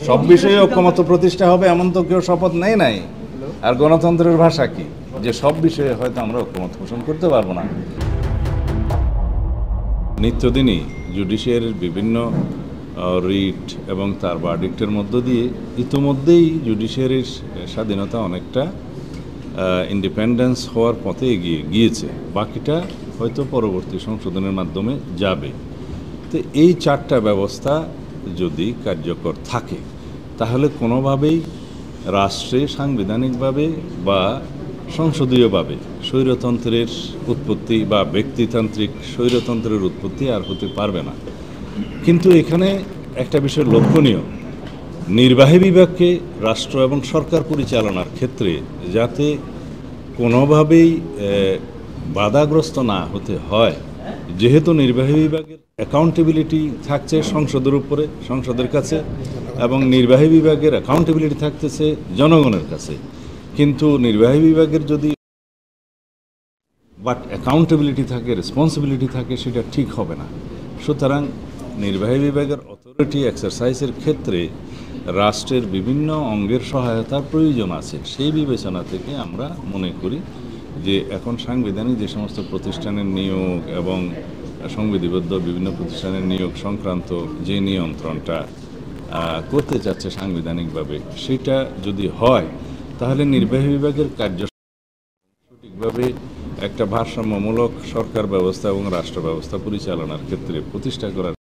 সব বিষয়ে ঐক্যমত প্রতিষ্ঠা হবে এমন তো কেউ শপথ নেই নাই। আর গণতন্ত্রের ভাষা কি যে সব বিষয়ে হয়তো আমরা ঐক্যমত পোষণ করতে পারবো না। নিত্যদিনই জুডিশিয়ারির বিভিন্ন রিট এবং তার ভার্ডিক্টের মধ্য দিয়ে ইতোমধ্যেই জুডিশিয়ারির স্বাধীনতা অনেকটা ইন্ডিপেন্ডেন্স হওয়ার পথে এগিয়ে গিয়েছে, বাকিটা হয়তো পরবর্তী সংশোধনের মাধ্যমে যাবে। তো এই চারটা ব্যবস্থা যদি কার্যকর থাকে তাহলে কোনোভাবেই রাষ্ট্রে সাংবিধানিকভাবে বা সংসদীয়ভাবে স্বৈরতন্ত্রের উৎপত্তি বা ব্যক্তিতান্ত্রিক স্বৈরতন্ত্রের উৎপত্তি আর হতে পারবে না। কিন্তু এখানে একটা বিষয় লক্ষণীয়, নির্বাহী বিভাগকে রাষ্ট্র এবং সরকার পরিচালনার ক্ষেত্রে যাতে কোনোভাবেই বাধাগ্রস্ত না হতে হয়, যেহেতু নির্বাহী বিভাগের অ্যাকাউন্টেবিলিটি থাকছে সংসদের উপরে, সংসদের কাছে, এবং নির্বাহী বিভাগের অ্যাকাউন্টেবিলিটি থাকতেছে জনগণের কাছে। কিন্তু নির্বাহী বিভাগের যদি অ্যাকাউন্টেবিলিটি থাকে, রেসপন্সিবিলিটি থাকে, সেটা ঠিক হবে না। সুতরাং নির্বাহী বিভাগের অথরিটি এক্সারসাইজের ক্ষেত্রে রাষ্ট্রের বিভিন্ন অঙ্গের সহায়তার প্রয়োজন আছে। সেই বিবেচনা থেকে আমরা মনে করি যে এখন সাংবিধানিক যে সমস্ত প্রতিষ্ঠানের নিয়োগ এবং সংবিধিবদ্ধ বিভিন্ন প্রতিষ্ঠানের নিয়োগ সংক্রান্ত যে নিয়ন্ত্রণটা করতে চাচ্ছে সাংবিধানিকভাবে, সেটা যদি হয় তাহলে নির্বাহী বিভাগের কার্য সঠিকভাবে একটা ভারসাম্যমূলক সরকার ব্যবস্থা এবং রাষ্ট্র ব্যবস্থা পরিচালনার ক্ষেত্রে প্রতিষ্ঠা করার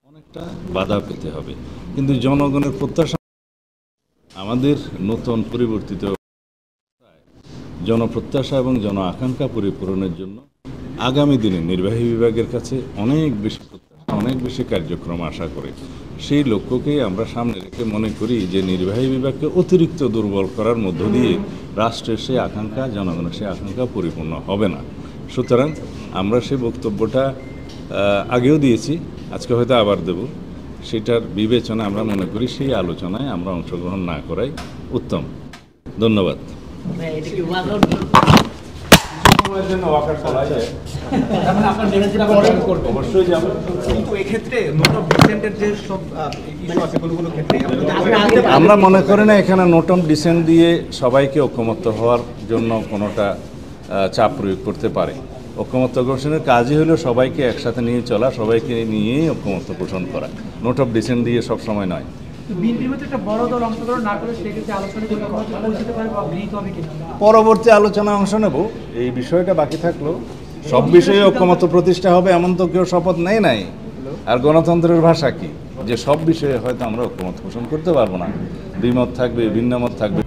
অনেকটা বাধা পেতে হবে। কিন্তু জনগণের প্রত্যাশা, আমাদের নতুন পরিবর্তিত জনপ্রত্যাশা এবং জন আকাঙ্ক্ষা পরিপূরণের জন্য আগামী দিনে নির্বাহী বিভাগের কাছে অনেক বেশি প্রত্যাশা, অনেক বেশি কার্যক্রম আশা করে। সেই লক্ষ্যকেই আমরা সামনে রেখে মনে করি যে নির্বাহী বিভাগকে অতিরিক্ত দুর্বল করার মধ্য দিয়ে রাষ্ট্রের সেই আকাঙ্ক্ষা, জনগণের সেই আকাঙ্ক্ষা পরিপূর্ণ হবে না। সুতরাং আমরা সেই বক্তব্যটা আগেও দিয়েছি, আজকে হয়তো আবার দেব। সেটার বিবেচনা আমরা মনে করি সেই আলোচনায় আমরা অংশগ্রহণ না করাই উত্তম। ধন্যবাদ। আমরা মনে করি না এখানে নোট অফ ডিসেন্ট দিয়ে সবাইকে ঐক্যমত্য হওয়ার জন্য কোনোটা চাপ প্রয়োগ করতে পারে। ঐক্যমত্য ঘোষণের কাজই হলো সবাইকে একসাথে নিয়ে চলা, সবাইকে নিয়েই ঐক্যমত্য পোষণ করা। নোট অফ ডিসেন্ট দিয়ে সব সময় নয়। পরবর্তী আলোচনায় অংশ নেব। এই বিষয়টা বাকি থাকলো, সব বিষয়ে ঐক্যমত্য প্রতিষ্ঠা হবে এমন তো কেউ শপথ নেই নাই। আর গণতন্ত্রের ভাষা কি যে সব বিষয়ে হয়তো আমরা ঐক্যমত পোষণ করতে পারবো না, দ্বিমত থাকবে, ভিন্ন মত থাকবে।